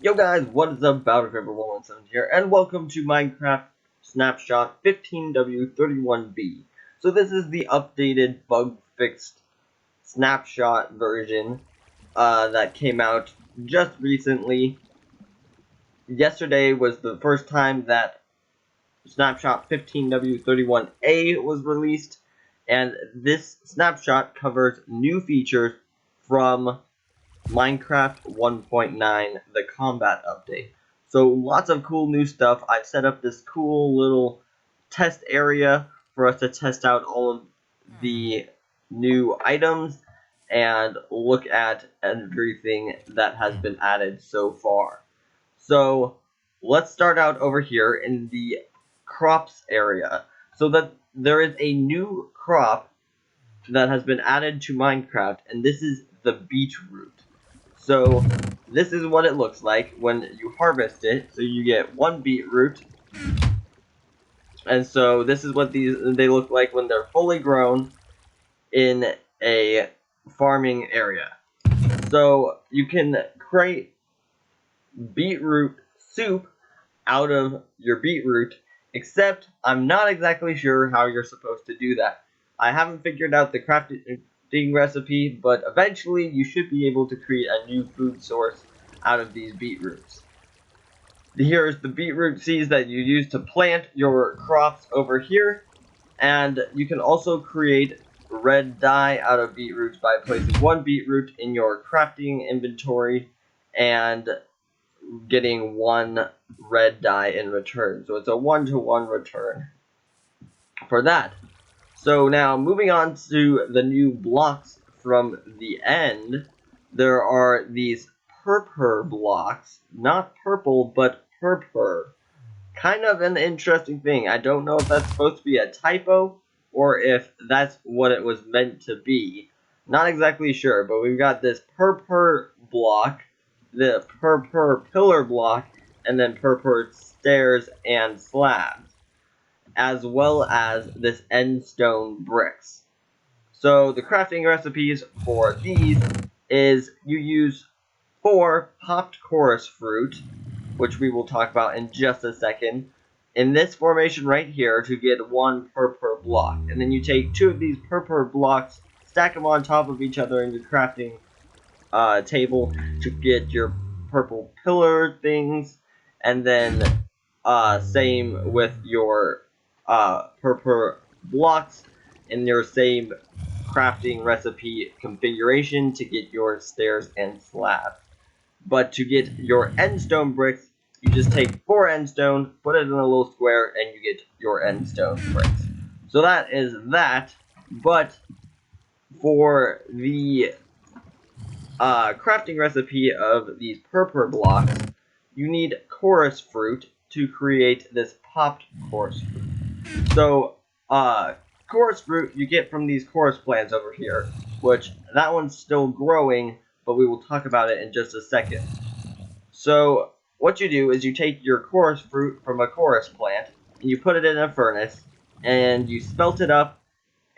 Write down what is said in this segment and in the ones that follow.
Yo guys, what is up? Battlefield117 here, and welcome to Minecraft Snapshot 15w31b. So this is the updated bug-fixed snapshot version that came out just recently. Yesterday was the first time that Snapshot 15w31a was released, and this snapshot covers new features from Minecraft 1.9, the combat update. So lots of cool new stuff. I've set up this cool little test area for us to test out all of the new items and look at everything that has been added so far. So let's start out over here in the crops area. So that there is a new crop that has been added to Minecraft, and this is the beetroot. So this is what it looks like when you harvest it. So you get one beetroot, and so this is what they look like when they're fully grown in a farming area. So you can create beetroot soup out of your beetroot, except I'm not exactly sure how you're supposed to do that. I haven't figured out the crafting recipe, but eventually you should be able to create a new food source out of these beetroots. Here is the beetroot seeds that you use to plant your crops over here, and you can also create red dye out of beetroots by placing one beetroot in your crafting inventory and getting one red dye in return. So it's a 1-to-1 return for that. So now moving on to the new blocks from the end, there are these purpur blocks, not purple but purpur. Kind of an interesting thing. I don't know if that's supposed to be a typo or if that's what it was meant to be. Not exactly sure, but we've got this purpur block, the purpur pillar block, and then purpur stairs and slabs, as well as this endstone bricks. So the crafting recipes for these is you use 4 popped chorus fruit, which we will talk about in just a second, in this formation right here to get 1 purpur block. And then you take 2 of these purpur blocks, stack them on top of each other in your crafting table to get your purple pillar things, and then same with your purpur blocks in your same crafting recipe configuration to get your stairs and slabs. But to get your endstone bricks, you just take 4 endstone, put it in a little square, and you get your endstone bricks. So that is that. But for the crafting recipe of these purpur blocks, you need chorus fruit to create this popped chorus fruit. So, chorus fruit you get from these chorus plants over here, which that one's still growing, but we will talk about it in just a second. So, what you do is you take your chorus fruit from a chorus plant, and you put it in a furnace, and you smelt it up,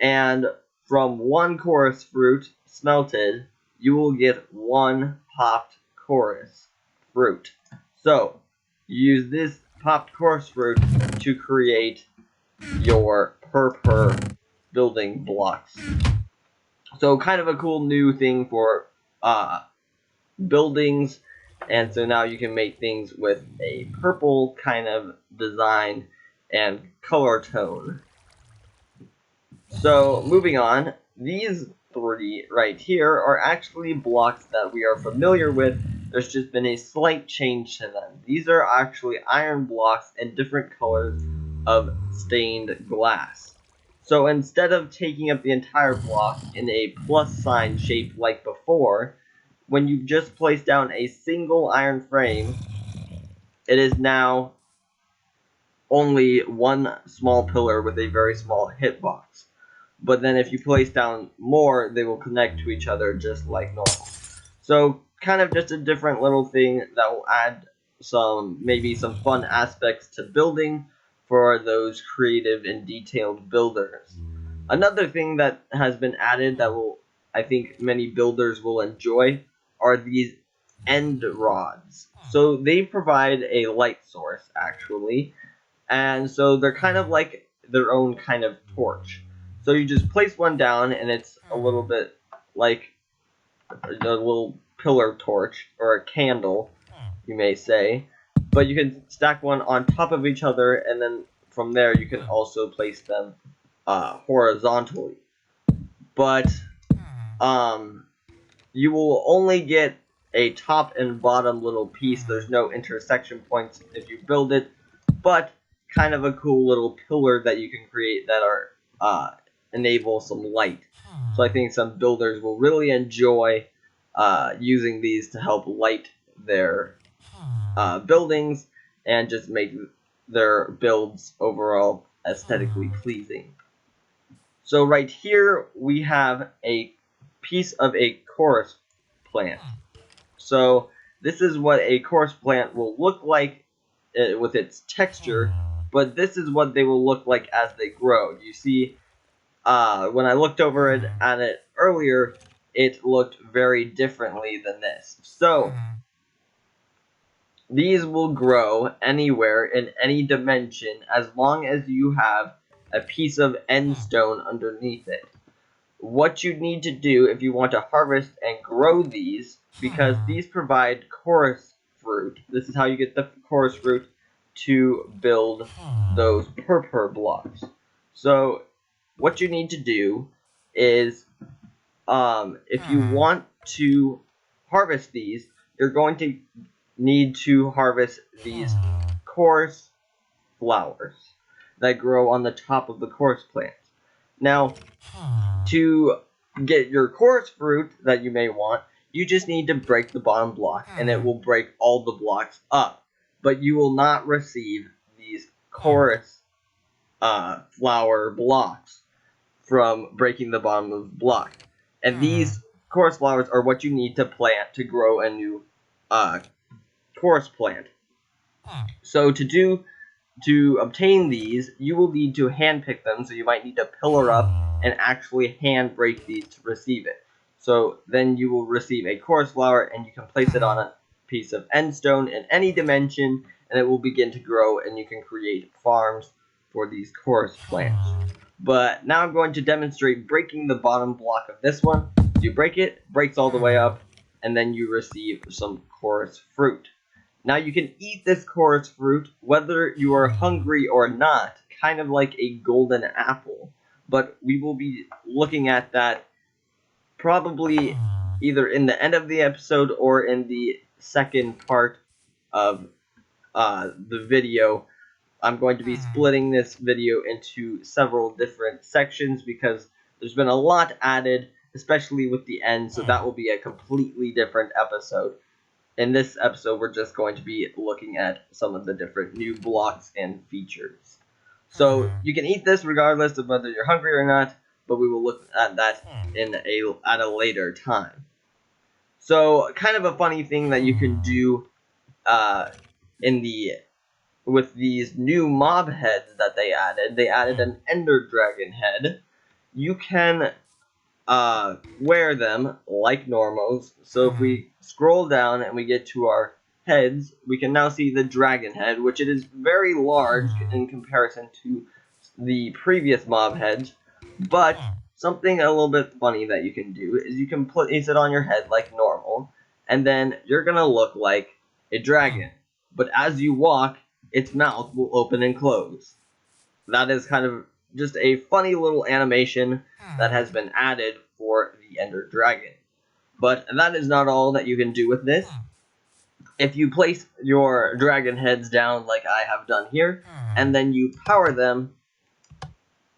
and from 1 chorus fruit smelted, you will get 1 popped chorus fruit. So, use this popped chorus fruit to create your purpur building blocks. So, kind of a cool new thing for buildings, and so now you can make things with a purple kind of design and color tone. So, moving on, these 3 right here are actually blocks that we are familiar with. There's just been a slight change to them. These are actually iron blocks in different colors of stained glass. So instead of taking up the entire block in a plus sign shape like before, when you just place down a single iron frame, it is now only 1 small pillar with a very small hitbox. But then if you place down more, they will connect to each other just like normal. So kind of just a different little thing that will add maybe some fun aspects to building for those creative and detailed builders. Another thing that has been added that I think many builders will enjoy are these end rods. So they provide a light source, actually, and so they're kind of like their own kind of torch. So you just place one down, and it's a little bit like a little pillar torch, or a candle, you may say. But you can stack one on top of each other, and then from there you can also place them horizontally. But you will only get a top and bottom little piece. There's no intersection points if you build it, but kind of a cool little pillar that you can create that are enable some light. So I think some builders will really enjoy using these to help light their buildings and just make their builds overall aesthetically pleasing. So right here we have a piece of a chorus plant. So this is what a chorus plant will look like with its texture, but this is what they will look like as they grow. You see, when I looked over at it earlier, it looked very differently than this. So these will grow anywhere in any dimension as long as you have a piece of end stone underneath it. What you need to do if you want to harvest and grow these, because these provide chorus fruit. This is how you get the chorus fruit to build those purple blocks. So what you need to do is, if you want to harvest these, you're going to need to harvest these chorus flowers that grow on the top of the chorus plant. Now, to get your chorus fruit that you may want, you just need to break the bottom block, and it will break all the blocks up. But you will not receive these chorus flower blocks from breaking the bottom of the block. And these chorus flowers are what you need to plant to grow a new chorus plant. So to obtain these, you will need to hand pick them, so you might need to pillar up and actually hand break these to receive it. So then you will receive a chorus flower, and you can place it on a piece of end stone in any dimension, and it will begin to grow, and you can create farms for these chorus plants. But now I'm going to demonstrate breaking the bottom block of this one. You break it, breaks all the way up, and then you receive some chorus fruit. Now you can eat this chorus fruit whether you are hungry or not, kind of like a golden apple. But we will be looking at that probably either in the end of the episode or in the second part of the video. I'm going to be splitting this video into several different sections because there's been a lot added, especially with the end, so that will be a completely different episode. In this episode, we're just going to be looking at some of the different new blocks and features. So you can eat this regardless of whether you're hungry or not, but we will look at that at a later time. So kind of a funny thing that you can do with these new mob heads that they added an ender dragon head. You can wear them like normals. So if we scroll down and we get to our heads, we can now see the dragon head, which it is very large in comparison to the previous mob heads. But something a little bit funny that you can do is you can place it on your head like normal, and then you're gonna look like a dragon. But as you walk, its mouth will open and close. That is kind of just a funny little animation that has been added for the Ender Dragon. But that is not all that you can do with this. If you place your dragon heads down like I have done here, and then you power them,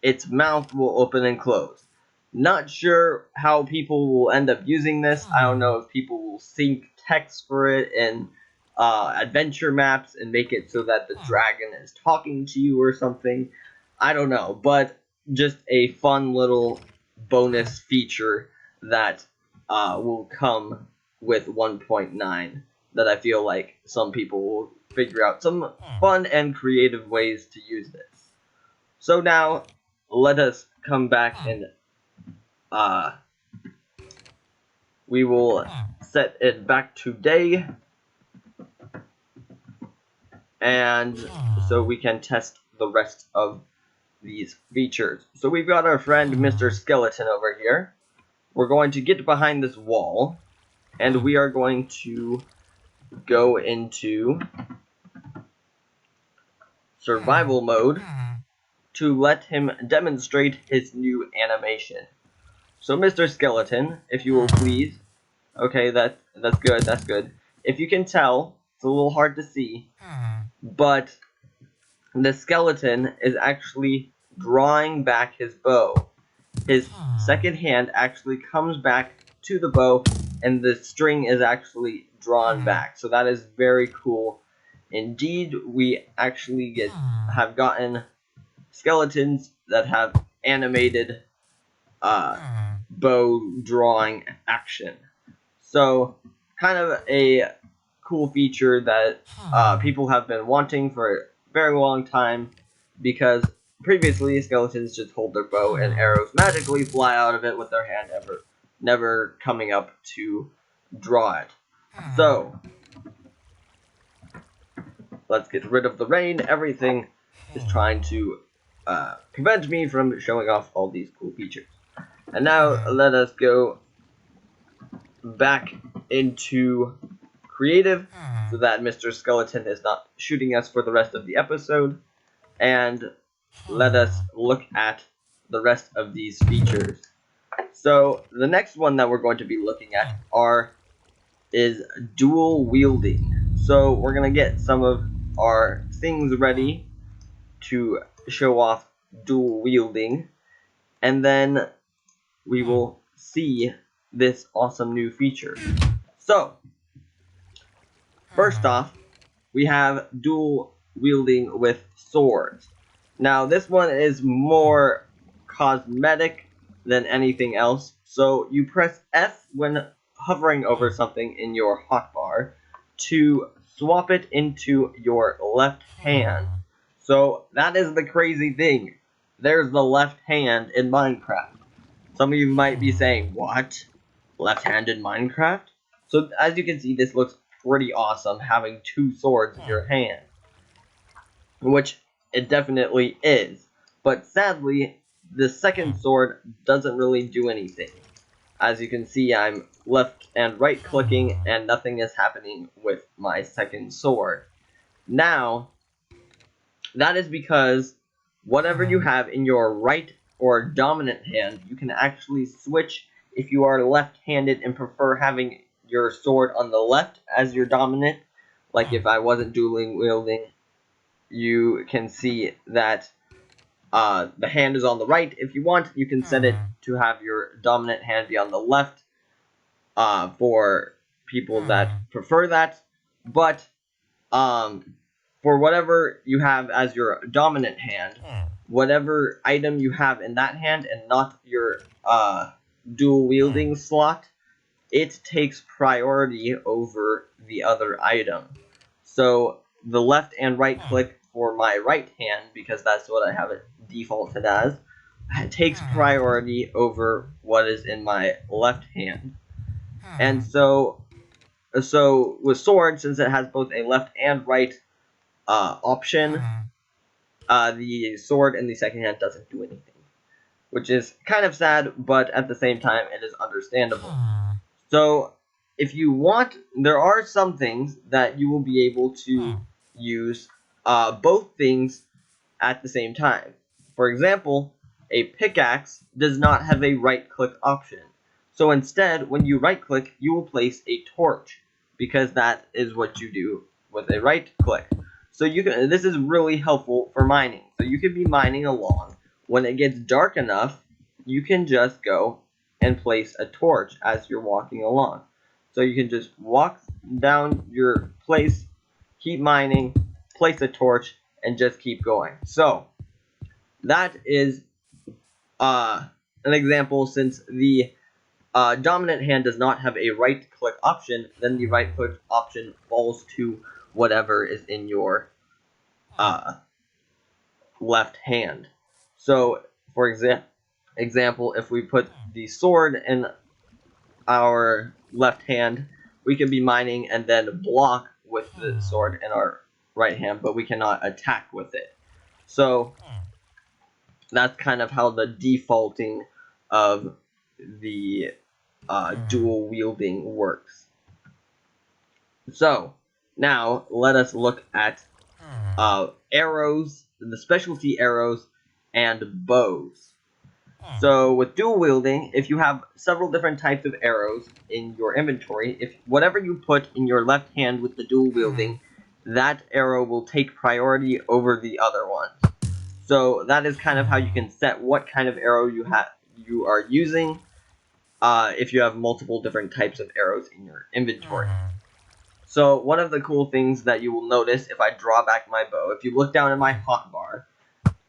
its mouth will open and close. Not sure how people will end up using this. I don't know if people will sync text for it in adventure maps and make it so that the dragon is talking to you or something. I don't know, but just a fun little bonus feature that will come with 1.9 that I feel like some people will figure out some fun and creative ways to use this. So now, let us come back and we will set it back to day, and so we can test the rest of these features. So we've got our friend Mr. Skeleton over here. We're going to get behind this wall, and we are going to go into survival mode to let him demonstrate his new animation. So Mr. Skeleton, if you will please. Okay, that's good, that's good. If you can tell, it's a little hard to see, but the skeleton is actually drawing back his bow. His second hand actually comes back to the bow, and the string is actually drawn back. So that is very cool. Indeed, we actually have gotten skeletons that have animated bow drawing action. So, kind of a cool feature that people have been wanting for a very long time, because previously skeletons just hold their bow and arrows magically fly out of it with their hand, never coming up to draw it. So, let's get rid of the rain. Everything is trying to prevent me from showing off all these cool features. And now let us go back into creative so that Mr. Skeleton is not shooting us for the rest of the episode, and let us look at the rest of these features. So the next one that we're going to be looking at is dual wielding. So we're going to get some of our things ready to show off dual wielding, and then we will see this awesome new feature. So, first off, we have dual wielding with swords. Now, this one is more cosmetic than anything else. So, you press F when hovering over something in your hotbar to swap it into your left hand. So, that is the crazy thing. There's the left hand in Minecraft. Some of you might be saying, what? Left-handed Minecraft? So, as you can see, this looks pretty awesome, having two swords in your hand. Which it definitely is. But sadly, the second sword doesn't really do anything. As you can see, I'm left and right clicking, and nothing is happening with my second sword. Now, that is because whatever you have in your right or dominant hand, you can actually switch if you are left-handed and prefer having your sword on the left as your dominant. Like if I wasn't dual wielding, you can see that the hand is on the right. If you want, you can set it to have your dominant hand be on the left for people that prefer that. But for whatever you have as your dominant hand, whatever item you have in that hand and not your dual wielding slot, it takes priority over the other item. So the left and right click for my right hand, because that's what I have it defaulted as, takes priority over what is in my left hand. And so with sword, since it has both a left and right option, the sword in the second hand doesn't do anything, which is kind of sad, but at the same time it is understandable. So if you want, there are some things that you will be able to use both things at the same time. For example, a pickaxe does not have a right click option. So instead, when you right click, you will place a torch, because that is what you do with a right click. So this is really helpful for mining. So you could be mining along. When it gets dark enough, you can just go and place a torch as you're walking along. So you can just walk down your place, keep mining, place a torch, and just keep going. So that is an example. Since the dominant hand does not have a right click option, then the right click option falls to whatever is in your left hand. So for example, if we put the sword in our left hand, we can be mining and then block with the sword in our right hand, but we cannot attack with it. So that's kind of how the defaulting of the dual wielding works. So now let us look at arrows, the specialty arrows, and bows. So with dual wielding, if you have several different types of arrows in your inventory, if whatever you put in your left hand with the dual wielding, that arrow will take priority over the other ones. So that is kind of how you can set what kind of arrow you are using if you have multiple different types of arrows in your inventory. So one of the cool things that you will notice if I draw back my bow, if you look down in my hotbar,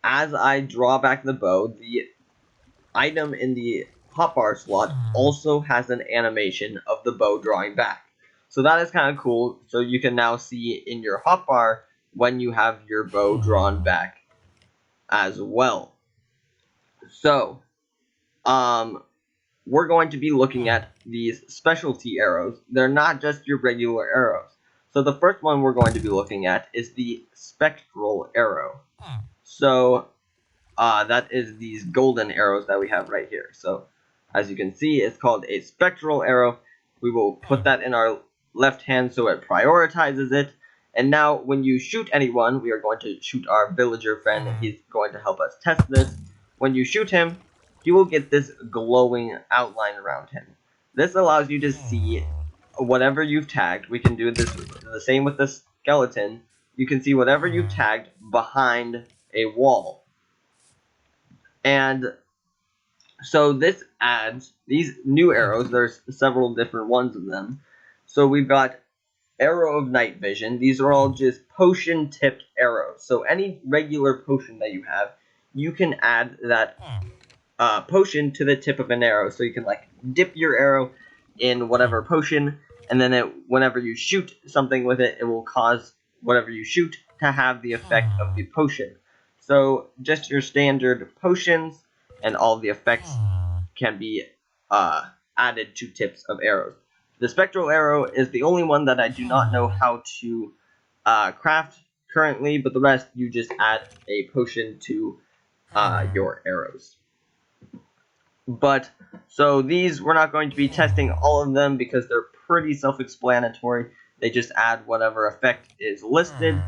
as I draw back the bow, the item in the hotbar slot also has an animation of the bow drawing back. So that is kind of cool. So you can now see in your hotbar when you have your bow drawn back as well. So, we're going to be looking at these specialty arrows. They're not just your regular arrows. So the first one we're going to be looking at is the spectral arrow. So that is these golden arrows that we have right here. So as you can see, it's called a spectral arrow. We will put that in our left hand so it prioritizes it. And now when you shoot anyone, we are going to shoot our villager friend. He's going to help us test this. When you shoot him, you will get this glowing outline around him. This allows you to see whatever you've tagged. We can do this the same with the skeleton. You can see whatever you've tagged behind a wall. And so this adds these new arrows. There's several different ones of them. So we've got Arrow of Night Vision. These are all just potion tipped arrows. So any regular potion that you have, you can add that potion to the tip of an arrow. So you can like dip your arrow in whatever potion, and then whenever you shoot something with it, it will cause whatever you shoot to have the effect of the potion. So just your standard potions and all the effects can be added to tips of arrows. The spectral arrow is the only one that I do not know how to craft currently, but the rest you just add a potion to your arrows. But so these, we're not going to be testing all of them because they're pretty self-explanatory. They just add whatever effect is listed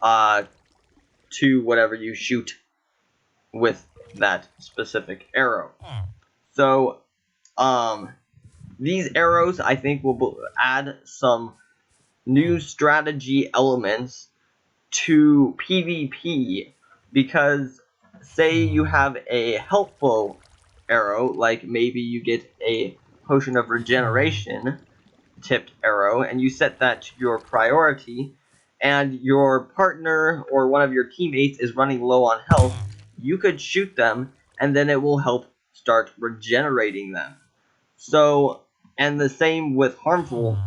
to whatever you shoot with that specific arrow. So these arrows, I think, will add some new strategy elements to PvP, because say you have a helpful arrow, like maybe you get a potion of regeneration tipped arrow, and you set that to your priority, and your partner or one of your teammates is running low on health, you could shoot them, and then it will help start regenerating them. So, and the same with harmful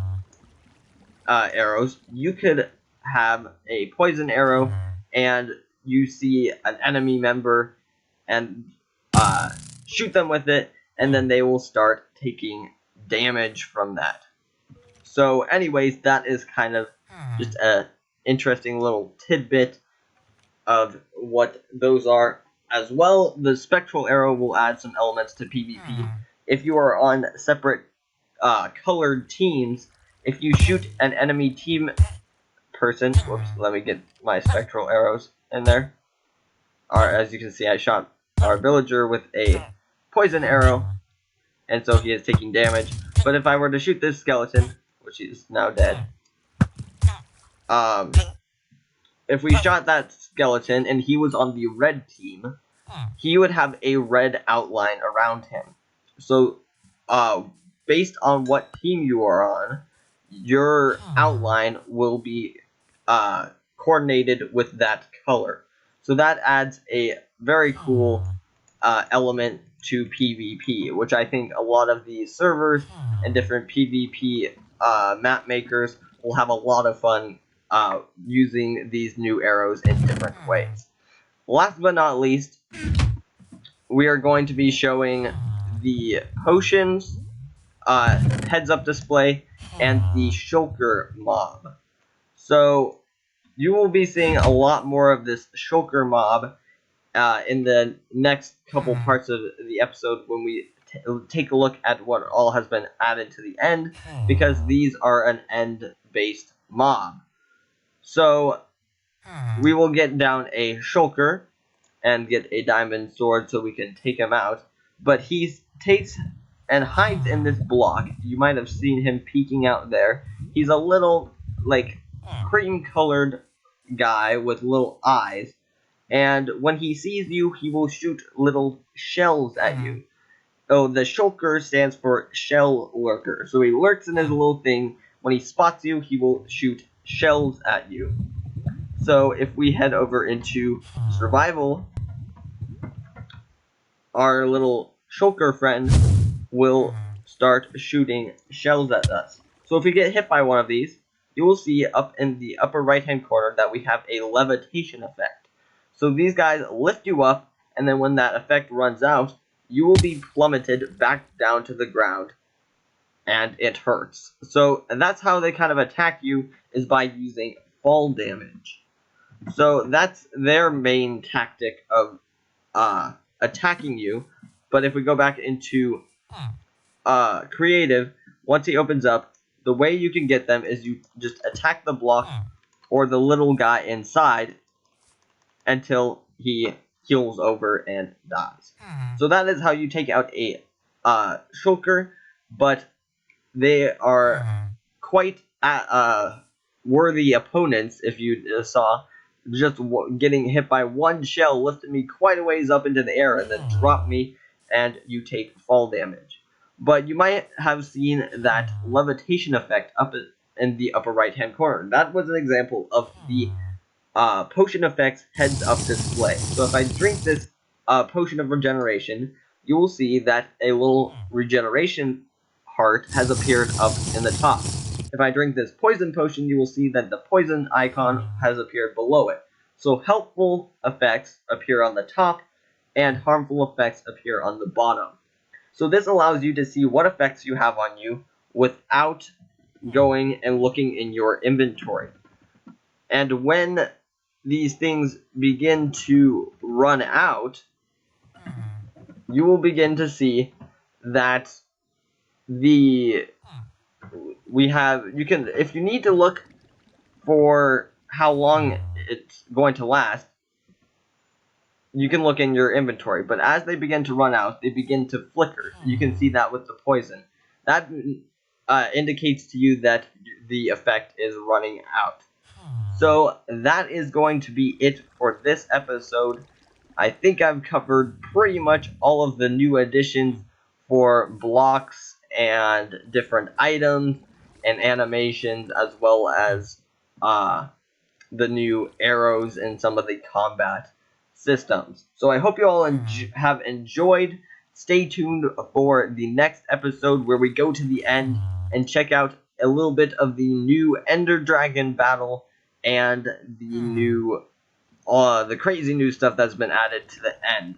arrows. You could have a poison arrow, and you see an enemy member, and shoot them with it, and then they will start taking damage from that. So anyways, that is kind of just a interesting little tidbit of what those are. As well, the spectral arrow will add some elements to PvP. If you are on separate colored teams, if you shoot an enemy team person, whoops, let me get my spectral arrows in there. As you can see, I shot our villager with a poison arrow, and so he is taking damage. But if I were to shoot this skeleton, which is now dead, if we shot that skeleton and he was on the red team, he would have a red outline around him. So, based on what team you are on, your outline will be coordinated with that color. So that adds a very cool element to PvP, which I think a lot of the servers and different PvP map makers will have a lot of fun using these new arrows in different ways. Last but not least, we are going to be showing the potions heads-up display and the shulker mob. So you will be seeing a lot more of this shulker mob in the next couple parts of the episode when we take a look at what all has been added to the end, because these are an end-based mob. So we will get down a shulker and get a diamond sword so we can take him out, but he takes and hides in this block. You might have seen him peeking out there. He's a little, like, cream-colored guy with little eyes, and when he sees you, he will shoot little shells at you. Oh, the shulker stands for shell lurker, so he lurks in his little thing. When he spots you, he will shoot shells at you. So if we head over into survival, our little shulker friend will start shooting shells at us. So if we get hit by one of these, you will see up in the upper right hand corner that we have a levitation effect. So these guys lift you up, and then when that effect runs out, you will be plummeted back down to the ground, and it hurts. So that's how they kind of attack you, is by using fall damage. So that's their main tactic of attacking you. But if we go back into creative, once he opens up, the way you can get them is you just attack the block or the little guy inside until he heals over and dies. So that is how you take out a shulker, but they are quite worthy opponents. If you saw, just getting hit by one shell lifted me quite a ways up into the air and then dropped me, and you take fall damage. But you might have seen that levitation effect up in the upper right hand corner. That was an example of the potion effects heads-up display. So if I drink this potion of regeneration, you will see that a little regeneration heart has appeared up in the top. If I drink this poison potion, you will see that the poison icon has appeared below it. So helpful effects appear on the top, and harmful effects appear on the bottom. So this allows you to see what effects you have on you without going and looking in your inventory. And when these things begin to run out, you will begin to see that if you need to look for how long it's going to last, you can look in your inventory. But as they begin to run out, they begin to flicker. You can see that with the poison. That indicates to you that the effect is running out. So that is going to be it for this episode. I think I've covered pretty much all of the new additions for blocks and different items and animations, as well as the new arrows and some of the combat systems. So I hope you all have enjoyed. Stay tuned for the next episode where we go to the end and check out a little bit of the new Ender Dragon battle and the new the crazy new stuff that's been added to the end.